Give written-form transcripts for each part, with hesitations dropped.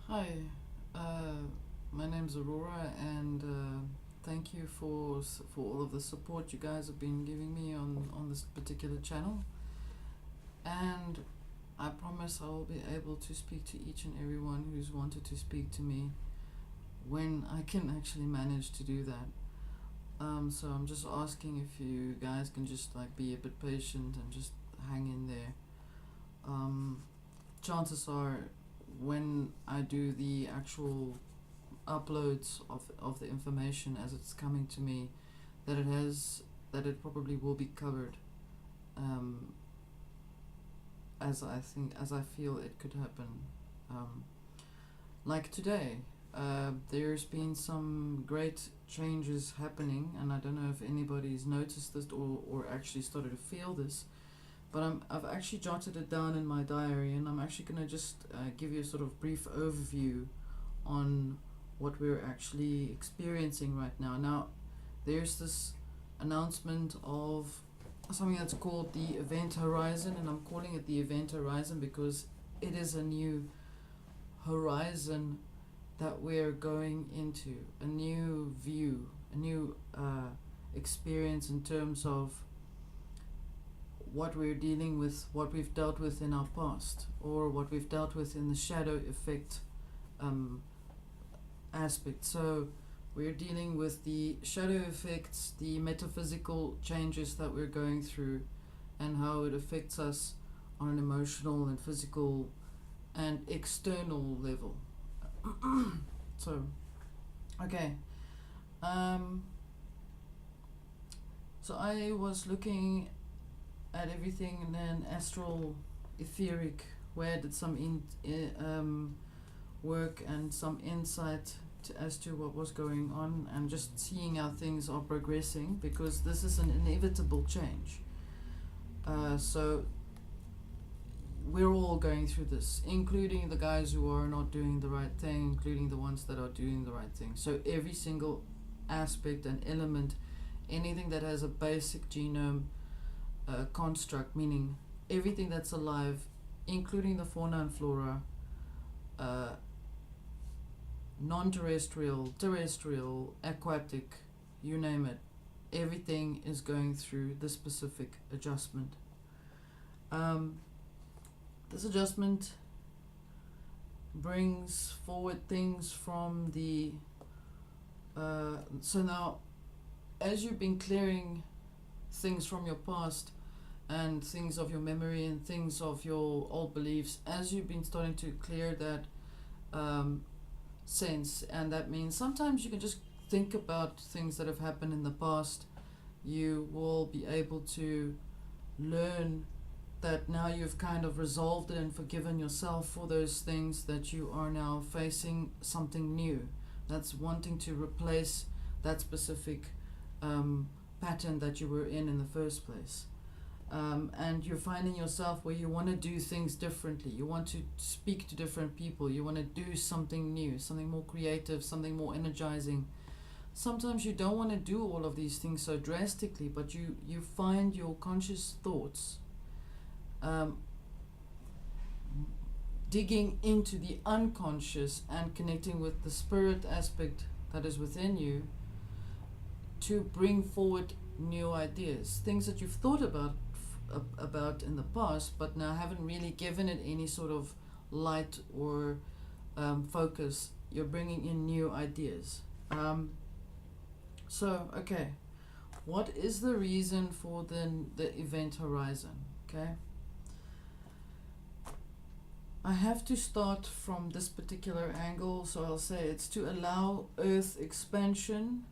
Hi, uh, my name's Aurora, and thank you for all of the support you guys have been giving me on this particular channel. And I promise I will be able to speak to each and everyone who's wanted to speak to me when I can actually manage to do that. So I'm just asking if you guys can just like be a bit patient and just hang in there. Um, Chances are, when I do the actual uploads of the information as it's coming to me, that it probably will be covered, um, as I feel it could happen. Um, like today, there's been some great changes happening, and I don't know if anybody's noticed this or actually started to feel this. But I've actually jotted it down in my diary, and I'm actually going to just give you a sort of brief overview on what we're actually experiencing right now. Now, there's this announcement of something that's called the Event Horizon, and I'm calling it the Event Horizon because it is a new horizon that we're going into, a new view, a new experience in terms of what we're dealing with, what we've dealt with in our past, or what we've dealt with in the shadow effect um, aspect. So we're dealing with the shadow effects, the metaphysical changes that we're going through, and how it affects us on an emotional and physical and external level. So, okay. Um, so I was looking at everything in an astral, etheric way. I did some work and some insight as to what was going on, and just seeing how things are progressing, because this is an inevitable change. So we're all going through this, including the guys who are not doing the right thing, including the ones that are doing the right thing. So every single aspect and element, anything that has a basic genome construct, meaning everything that's alive, including the fauna and flora, uh, non-terrestrial, terrestrial, aquatic, you name it, everything is going through this specific adjustment. This adjustment brings forward things from the so now, as you've been clearing things from your past and things of your memory and things of your old beliefs, as you've been starting to clear that sense, and that means sometimes you can just think about things that have happened in the past, you will be able to learn that now you've kind of resolved it and forgiven yourself for those things, that you are now facing something new that's wanting to replace that specific pattern that you were in the first place. And you're finding yourself where you want to do things differently, you want to speak to different people, you want to do something new, something more creative, something more energizing. Sometimes you don't want to do all of these things so drastically, but you find your conscious thoughts um, digging into the unconscious and connecting with the spirit aspect that is within you to bring forward new ideas, things that you've thought about in the past, but now haven't really given it any sort of light or focus. You're bringing in new ideas. So, okay, what is the reason for the event horizon? Okay, I have to start from this particular angle, so I'll say it's to allow Earth expansion,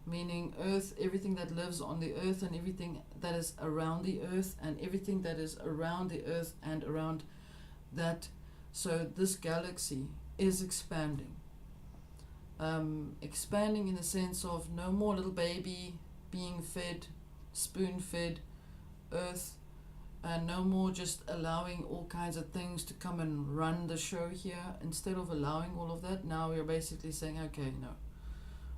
meaning Earth, everything that lives on the Earth and everything that is around the Earth and everything that is around the Earth and around that. So this galaxy is expanding. Expanding in the sense of no more little baby being fed, spoon fed Earth, and no more just allowing all kinds of things to come and run the show here. Instead of allowing all of that, now we're basically saying, okay, no,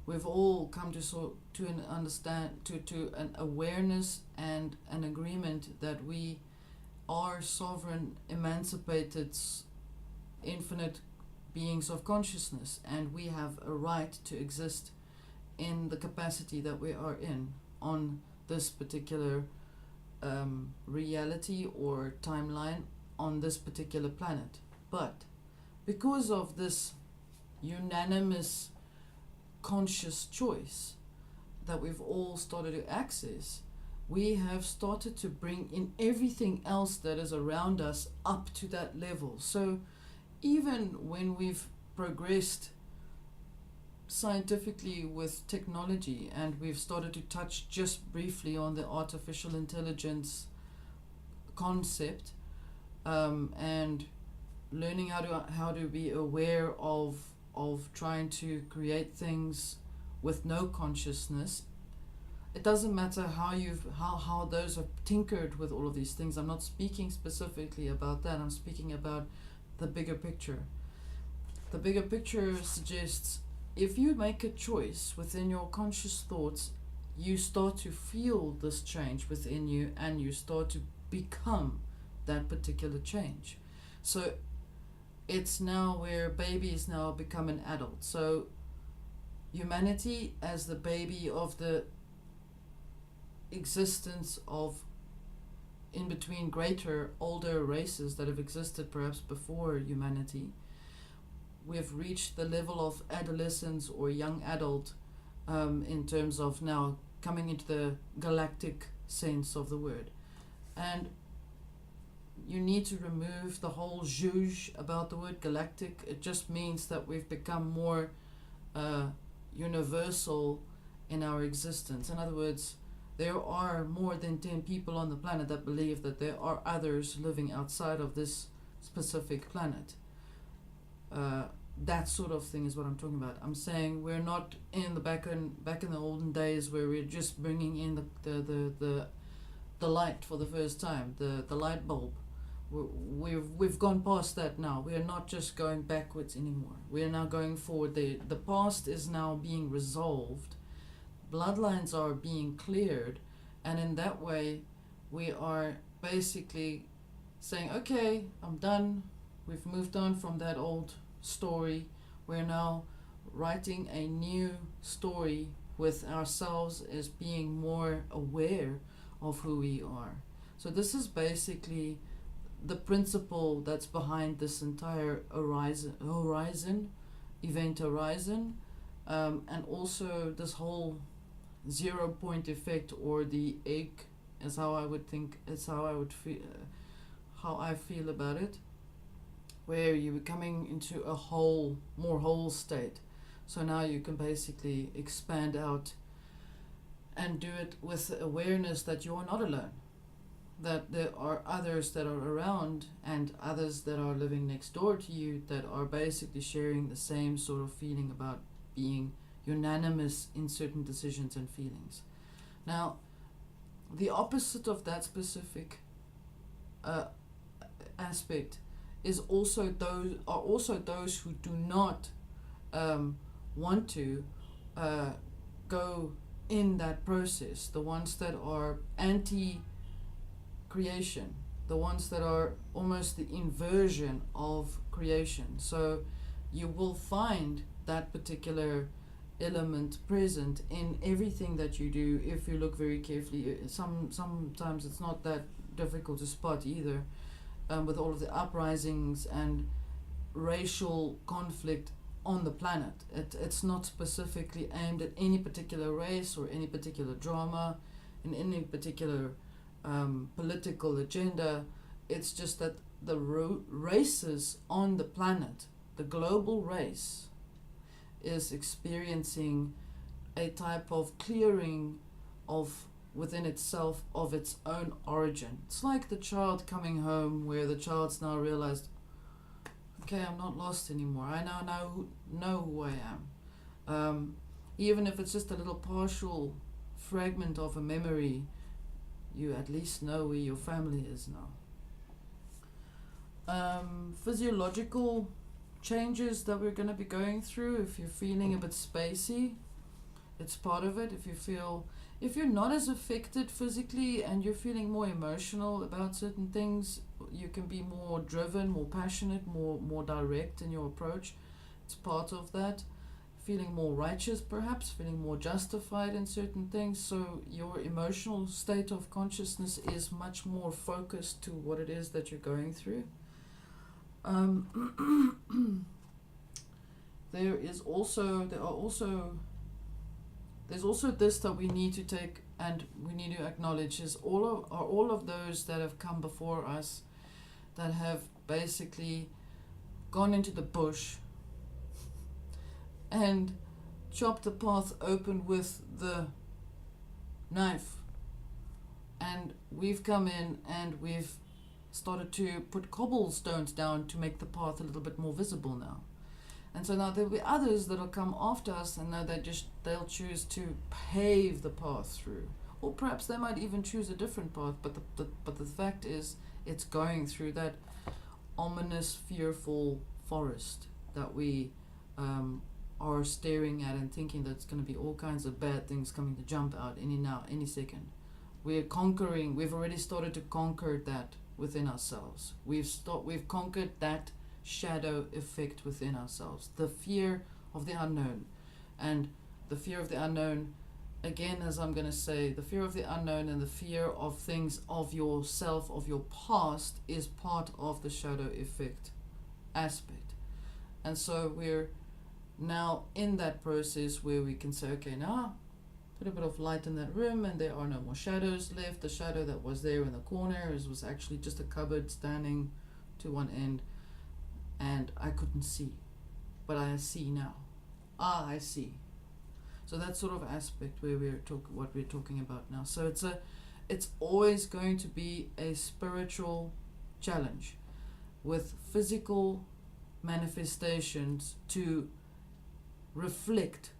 we've all come to an understand to an awareness and an agreement that we are sovereign, emancipated, infinite beings of consciousness, and we have a right to exist in the capacity that we are in on this particular reality or timeline on this particular planet. But because of this unanimous conscious choice that we've all started to access, we have started to bring in everything else that is around us up to that level. So even when we've progressed scientifically with technology, and we've started to touch just briefly on the artificial intelligence concept, and learning how to be aware of trying to create things with no consciousness. It doesn't matter how those are tinkered with all of these things. I'm not speaking specifically about that. I'm speaking about the bigger picture. The bigger picture suggests if you make a choice within your conscious thoughts, you start to feel this change within you, and you start to become that particular change. So it's now where baby is now become an adult. So humanity as the baby of the existence of in between greater older races that have existed perhaps before humanity, we've reached the level of adolescence or young adult, in terms of now coming into the galactic sense of the word. And you need to remove the whole zhuzh about the word galactic. It just means that we've become more universal in our existence. In other words, there are more than 10 people on the planet that believe that there are others living outside of this specific planet. That sort of thing is what I'm talking about. I'm saying we're not in the back in the olden days where we're just bringing in the light for the first time, the light bulb. We've gone past that now. We are not just going backwards anymore. We are now going forward. The past is now being resolved. Bloodlines are being cleared, and in that way we are basically saying, okay, I'm done. We've moved on from that old story. We're now writing a new story with ourselves as being more aware of who we are. So this is basically the principle that's behind this entire event horizon, and also this whole 0 point effect, or the egg, is how I would think, is how I would feel, how I feel about it, where you're coming into a more whole state. So now you can basically expand out and do it with awareness that you are not alone, that there are others that are around, and others that are living next door to you that are basically sharing the same sort of feeling about being unanimous in certain decisions and feelings. Now, the opposite of that specific aspect is also those who do not want to go in that process, the ones that are anti-creation, the ones that are almost the inversion of creation. So you will find that particular element present in everything that you do if you look very carefully. Sometimes it's not that difficult to spot either, with all of the uprisings and racial conflict on the planet. It's not specifically aimed at any particular race or any particular drama in any particular political agenda. It's just that the races on the planet, the global race, is experiencing a type of clearing of within itself of its own origin. It's like the child coming home, where the child's now realized, okay, I'm not lost anymore. I now know who I am. Even if it's just a little partial fragment of a memory, you at least know where your family is now. Physiological changes that we're going to be going through. If you're feeling a bit spacey, it's part of it. If you're not as affected physically and you're feeling more emotional about certain things, you can be more driven, more passionate, more direct in your approach. It's part of that. Feeling more righteous, perhaps, feeling more justified in certain things. So your emotional state of consciousness is much more focused to what it is that you're going through. There's also this that we need to take and we need to acknowledge is all of those that have come before us that have basically gone into the bush and chopped the path open with the knife, and we've come in and we've started to put cobblestones down to make the path a little bit more visible now. And so now there'll be others that'll come after us, and now they'll choose to pave the path through, or perhaps they might even choose a different path. But the fact is, it's going through that ominous, fearful forest that we are staring at and thinking that it's going to be all kinds of bad things coming to jump out any second. We've already started to conquer that within ourselves. We've conquered that shadow effect within ourselves, the fear of the unknown. And the fear of the unknown, again, as I'm going to say, the fear of the unknown and the fear of things of yourself, of your past, is part of the shadow effect aspect. And so we're now in that process where we can say, okay, now put a bit of light in that room and there are no more shadows left. The shadow that was there in the corner was actually just a cupboard standing to one end, and I couldn't see, but I see now. I see. So that sort of aspect where what we're talking about now. So it's always going to be a spiritual challenge with physical manifestations to reflect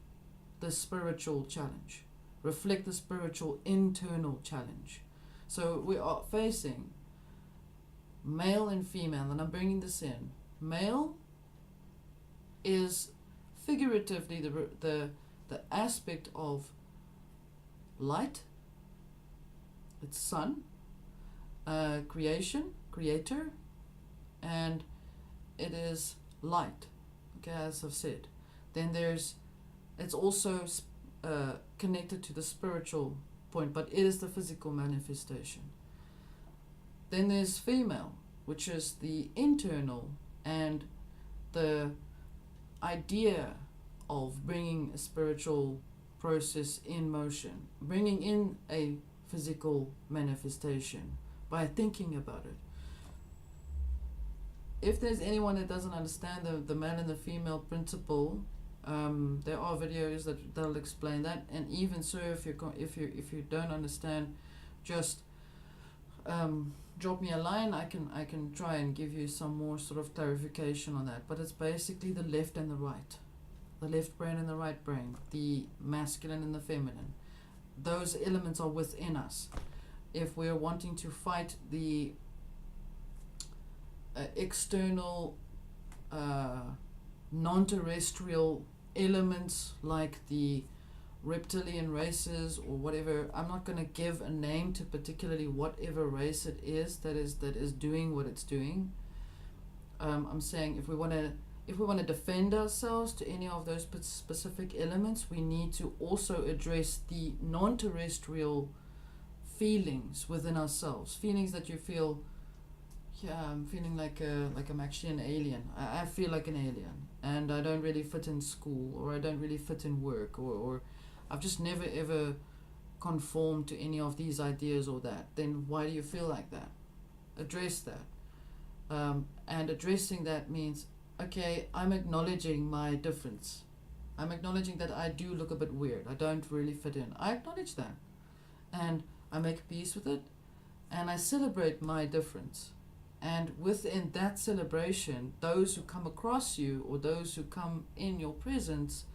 the spiritual challenge, reflect the spiritual internal challenge. So we are facing male and female, and I'm bringing this in. Male is figuratively the aspect of light, it's sun, creator, and it is light, okay, as I've said. Then it's also connected to the spiritual point, but it is the physical manifestation. Then there's female, which is the internal and the idea of bringing a spiritual process in motion, bringing in a physical manifestation by thinking about it. If there's anyone that doesn't understand the male and the female principle, there are videos that'll explain that. And even so, if you don't understand, just drop me a line. I can try and give you some more sort of clarification on that. But it's basically the left and the right, the left brain and the right brain, the masculine and the feminine. Those elements are within us. If we're wanting to fight the external non-terrestrial elements like the reptilian races or whatever, I'm not going to give a name to particularly whatever race it is that is doing what it's doing. I'm saying if we want to defend ourselves to any of those specific elements, we need to also address the non-terrestrial feelings within ourselves, feelings that you feel, yeah, I'm feeling like I'm actually an alien. I feel like an alien, and I don't really fit in school, or I don't really fit in work, or I've just never ever conformed to any of these ideas or that. Then why do you feel like that? Address that. And addressing that means, okay, I'm acknowledging my difference. I'm acknowledging that I do look a bit weird. I don't really fit in. I acknowledge that. And I make peace with it, and I celebrate my difference. And within that celebration, those who come across you or those who come in your presence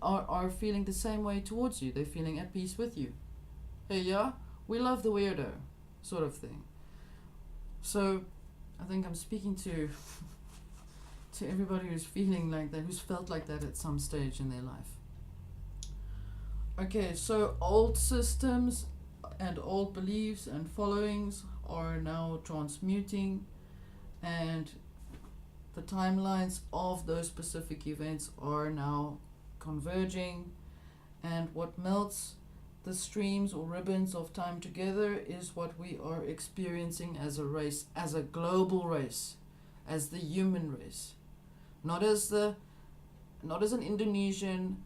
are feeling the same way towards you. They're feeling at peace with you. Hey, yeah, we love the weirdo, sort of thing. So I think I'm speaking to everybody who's feeling like that, who's felt like that at some stage in their life. Okay, so old systems and old beliefs and followings are now transmuting, and the timelines of those specific events are now converging, and what melts the streams or ribbons of time together is what we are experiencing as a race, as a global race, as the human race, not as the not as an Indonesian,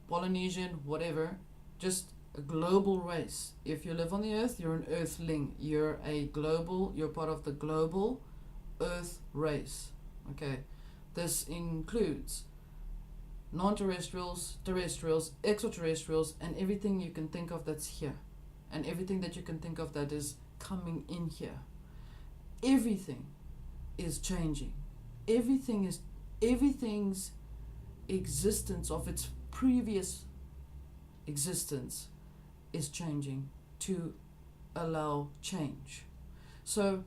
Polynesian, whatever, just a global race. If you live on the earth, you're an earthling. You're part of the global earth race. Okay, this includes non-terrestrials, terrestrials, extraterrestrials, and everything you can think of that's here, and everything that you can think of that is coming in here. Everything is changing. Everything's existence of its previous existence is changing to allow change. So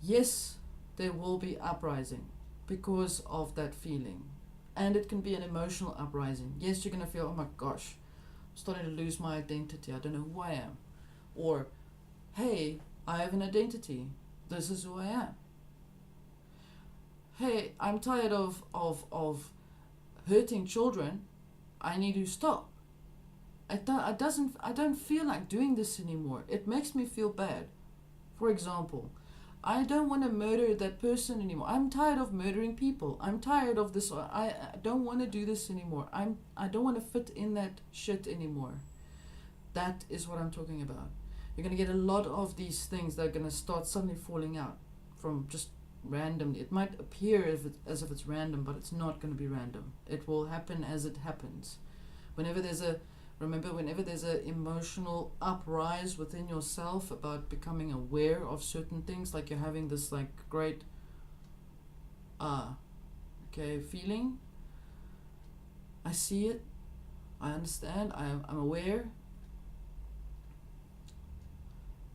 yes, there will be uprising because of that feeling, and it can be an emotional uprising. Yes, you're going to feel, oh my gosh, I'm starting to lose my identity, I don't know who I am. Or, hey, I have an identity, this is who I am. Hey, I'm tired of hurting children, I need to stop. I don't feel like doing this anymore. It makes me feel bad. For example, I don't want to murder that person anymore. I'm tired of murdering people. I'm tired of this. I don't want to do this anymore. I don't want to fit in that shit anymore. That is what I'm talking about. You're going to get a lot of these things that are going to start suddenly falling out from just randomly. It might appear as if it's random, but it's not going to be random. It will happen as it happens. Whenever there's an emotional uprise within yourself about becoming aware of certain things, like you're having this like great feeling, I see it, I understand, I'm aware,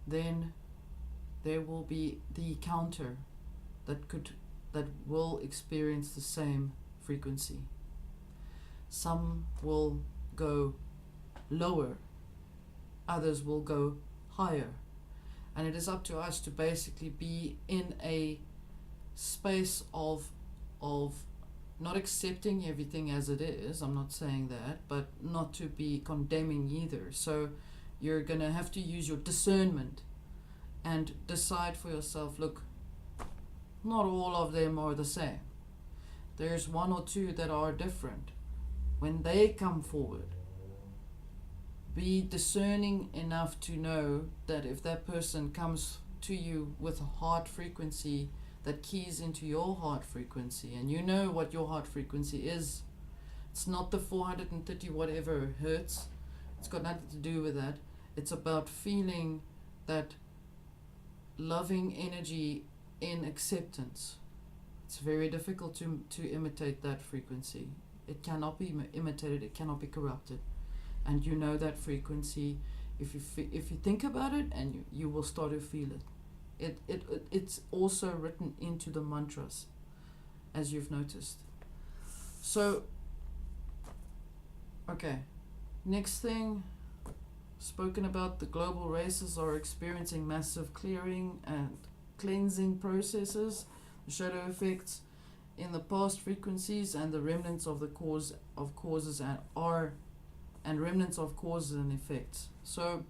then there will be the counter that will experience the same frequency. Some will go lower, others will go higher, and it is up to us to basically be in a space of not accepting everything as it is. I'm not saying that, but not to be condemning either. So you're gonna have to use your discernment and decide for yourself, look, not all of them are the same. There's one or two that are different. When they come forward, be discerning enough to know that if that person comes to you with a heart frequency that keys into your heart frequency, and you know what your heart frequency is, it's not the 430 whatever hertz, it's got nothing to do with that. It's about feeling that loving energy in acceptance. It's very difficult to imitate that frequency. It cannot be imitated, it cannot be corrupted. And you know that frequency if you think about it, and you will start to feel it. It's also written into the mantras, as you've noticed. So, okay, next thing, spoken about, the global races are experiencing massive clearing and cleansing processes, the shadow effects in the past frequencies, and the remnants of the causes and remnants of causes and effects. So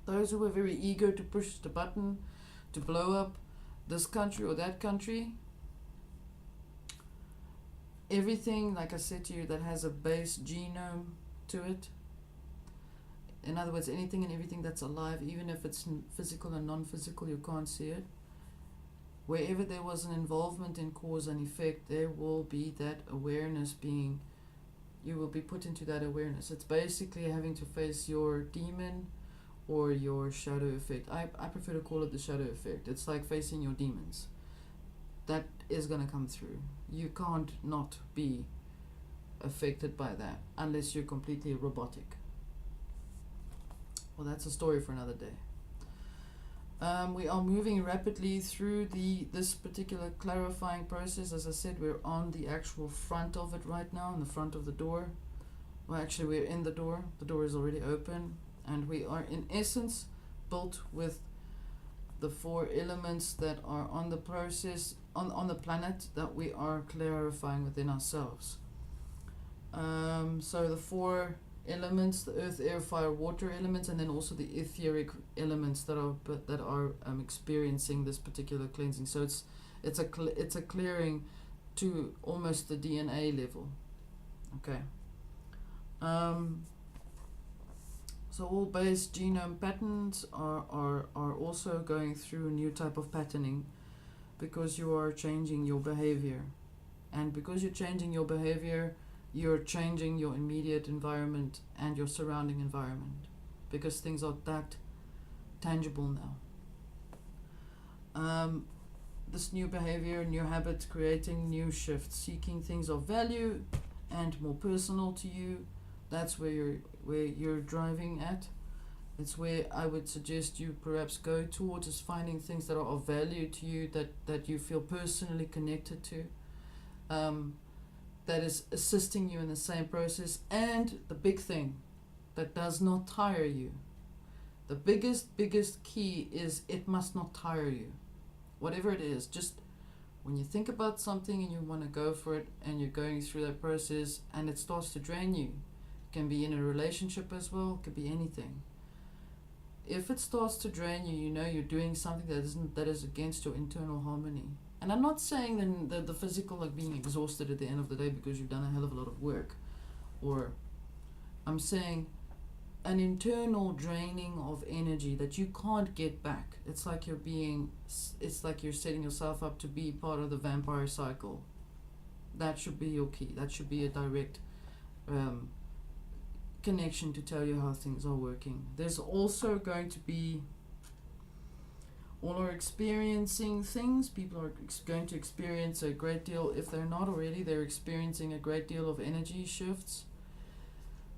those who were very eager to push the button to blow up this country or that country, everything, like I said to you, that has a base genome to it, in other words, anything and everything that's alive, even if it's physical and non-physical, you can't see it. Wherever there was an involvement in cause and effect, there will be that awareness being, you will be put into that awareness. It's basically having to face your demon or your shadow effect. I prefer to call it the shadow effect. It's like facing your demons. That is going to come through. You can't not be affected by that unless you're completely robotic. Well, that's a story for another day. We are moving rapidly through this particular clarifying process. As I said, we're on the actual front of it right now, in the front of the door. well, actually, we're in the door. The door is already open, and we are, in essence, built with the 4 elements that are on the process on the planet that we are clarifying within ourselves. So the 4 elements: the earth, air, fire, water elements, and then also the etheric elements that are experiencing this particular cleansing. So it's a clearing to almost the DNA level. Okay. So all base genome patterns are also going through a new type of patterning, because you are changing your behavior. And because you're changing your behavior, you're changing your immediate environment and your surrounding environment, because things are that tangible now. This new behavior, new habits, creating new shifts, seeking things of value and more personal to you. That's where you're driving at. It's where I would suggest you perhaps go towards, is finding things that are of value to you, that you feel personally connected to, that is assisting you in the same process. And the big thing that does not tire you, the biggest key is it must not tire you. Whatever it is, just when you think about something and you want to go for it, and you're going through that process and it starts to drain you, it can be in a relationship as well, it could be anything. If it starts to drain you, you know you're doing something that is against your internal harmony. And I'm not saying the physical, like being exhausted at the end of the day because you've done a hell of a lot of work, or I'm saying an internal draining of energy that you can't get back. It's like you're setting yourself up to be part of the vampire cycle. That should be your key. That should be a direct connection to tell you how things are working. There's also going to be, all are experiencing things. People are going to experience a great deal. If they're not already, they're experiencing a great deal of energy shifts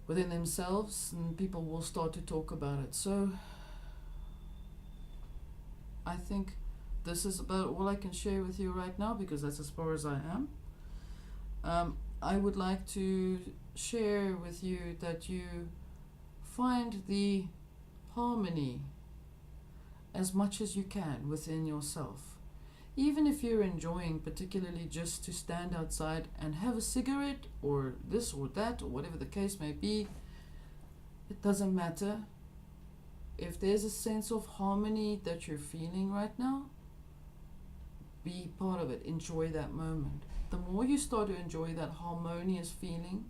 within themselves, and people will start to talk about it. So I think this is about all I can share with you right now, because that's as far as I am. I would like to share with you that you find the harmony as much as you can within yourself. Even if you're enjoying particularly just to stand outside and have a cigarette or this or that or whatever the case may be, it doesn't matter. If there's a sense of harmony that you're feeling right now, be part of it. Enjoy that moment. The more you start to enjoy that harmonious feeling,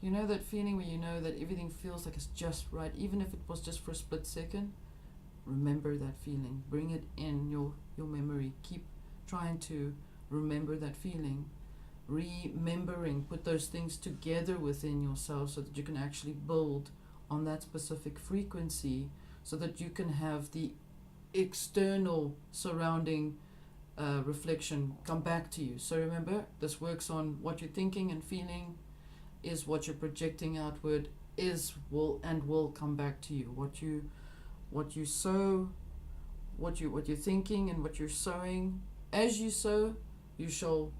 you know that feeling where you know that everything feels like it's just right, even if it was just for a split second. Remember that feeling. Bring it in your memory. Keep trying to remember that feeling. Remembering, put those things together within yourself so that you can actually build on that specific frequency, so that you can have the external surrounding reflection come back to you. So remember, this works on what you're thinking and feeling is what you're projecting outward, will come back to you. What you sow, what you're thinking and what you're sowing, as you sow, you shall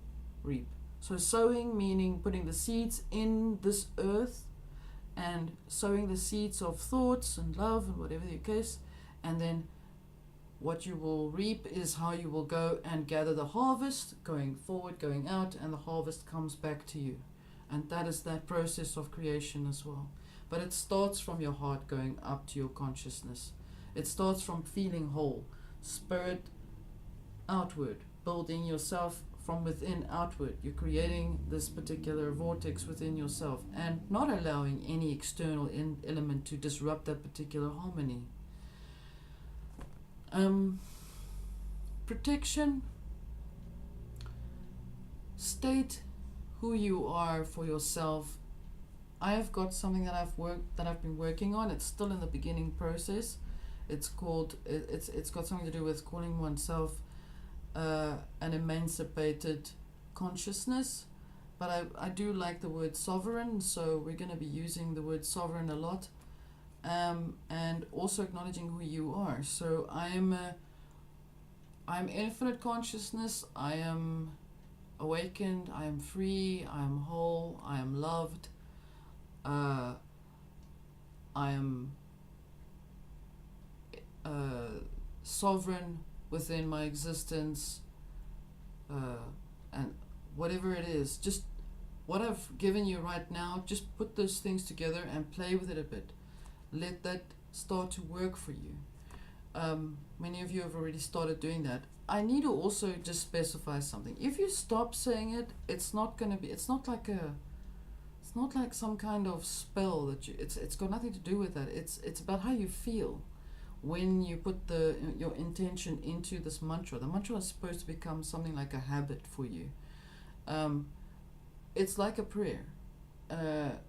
reap. So sowing meaning putting the seeds in this earth, and sowing the seeds of thoughts and love and whatever the case, and then what you will reap is how you will go and gather the harvest, going forward, going out, and the harvest comes back to you. And that is that process of creation as well. But it starts from your heart going up to your consciousness. It starts from feeling whole, spirit outward, building yourself from within outward. You're creating this particular vortex within yourself and not allowing any external element to disrupt that particular harmony. Protection. State who you are for yourself. I have got something that I've been working on. It's still in the beginning process. It's got something to do with calling oneself an emancipated consciousness. But I do like the word sovereign, so we're going to be using the word sovereign a lot. And also acknowledging who you are. So I'm infinite consciousness. I am awakened. I am free. I am whole. I am loved. I am sovereign within my existence, and whatever it is, just what I've given you right now, just put those things together and play with it a bit. Let that start to work for you. Many of you have already started doing that. I need to also just specify something. If you stop saying it, it's not like some kind of spell that it's got nothing to do with that. It's about how you feel when you put your intention into this mantra. The mantra is supposed to become something like a habit for you. It's like a prayer.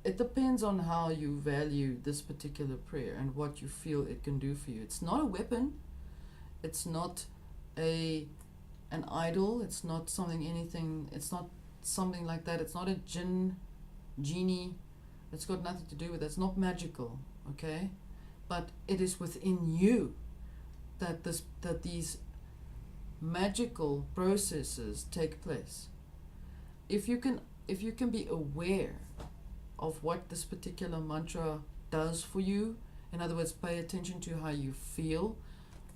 It depends on how you value this particular prayer and what you feel it can do for you. It's not a weapon. It's not an idol. It's not anything. It's not something like that. It's not a genie. It's got nothing to do with it. It's not magical, okay? But it is within you that these magical processes take place. If you can be aware of what this particular mantra does for you, in other words, pay attention to how you feel,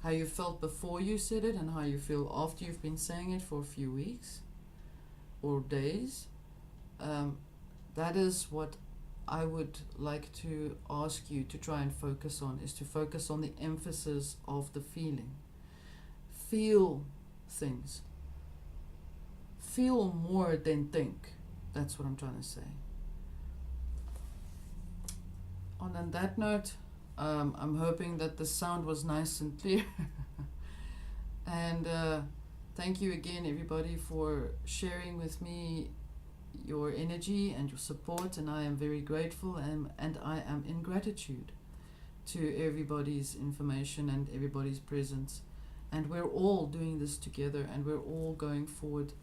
how you felt before you said it, and how you feel after you've been saying it for a few weeks or days. That is what I would like to ask you to try and focus on, is to focus on the emphasis of the feeling. Feel things. Feel more than think. That's what I'm trying to say. On that note, I'm hoping that the sound was nice and clear. And thank you again, everybody, for sharing with me your energy and your support, and I am very grateful, and I am in gratitude to everybody's information and everybody's presence. And we're all doing this together, and we're all going forward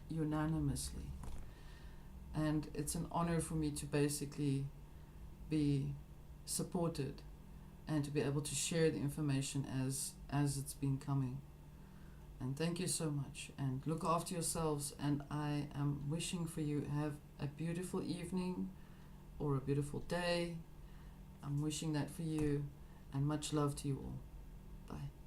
unanimously. And it's an honor for me to basically be supported and to be able to share the information as it's been coming. And thank you so much, and look after yourselves, and I am wishing for you have a beautiful evening or a beautiful day. I'm wishing that for you, and much love to you all. Bye.